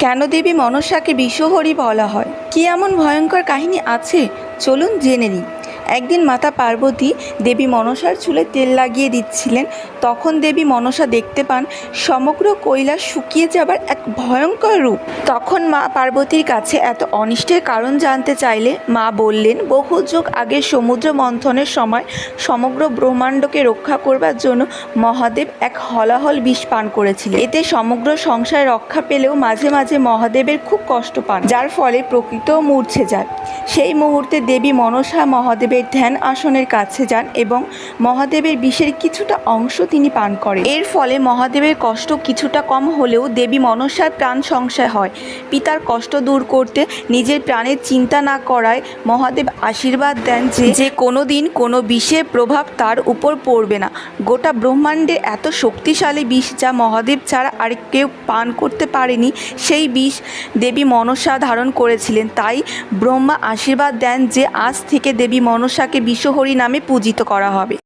কেন দেবী মনসাকে বিষহরী বলা হয়? কি এমন ভয়ঙ্কর কাহিনী আছে? চলুন জেনে নিই। একদিন মাতা পার্বতী দেবী মনসার চুলে তেল লাগিয়ে দিচ্ছিলেন। তখন দেবী মনসা দেখতে পান সমগ্র কৈলাস শুকিয়ে যাবার এক ভয়ঙ্কর রূপ। তখন মা পার্বতীর কাছে এত অনিষ্টের কারণ জানতে চাইলে মা বললেন, বহু যুগ আগে সমুদ্র মন্থনের সময় সমগ্র ব্রহ্মাণ্ডকে রক্ষা করবার জন্য মহাদেব এক হলাহল বিষ পান করেছিলেন। এতে সমগ্র সংসার রক্ষা পেলেও মাঝে মাঝে মহাদেবের খুব কষ্ট পান, যার ফলে প্রকৃতিও মূর্ছে যায়। সেই মুহূর্তে দেবী মনসা মহাদেবের ধ্যান আসনের কাছে যান এবং মহাদেবের বিষের কিছুটা অংশ তিনি পান করেন। এর ফলে মহাদেবের কষ্ট কিছুটা কম হলেও দেবী মনসার প্রাণ সংশয় হয়। পিতার কষ্ট দূর করতে নিজের প্রাণের চিন্তা না করায় মহাদেব আশীর্বাদ দেন যে কোনোদিন কোনো বিষের প্রভাব তার উপর পড়বে না। গোটা ব্রহ্মাণ্ডের এত শক্তিশালী বিষ যা মহাদেব ছাড়া আর কেউ পান করতে পারেনি, সেই বিষ দেবী মনসা ধারণ করেছিলেন। তাই ব্রহ্মা আশীর্বাদ দেন যে আজ থেকে দেবী মনসাকে বিষহরী নামে পূজিত করা হবে।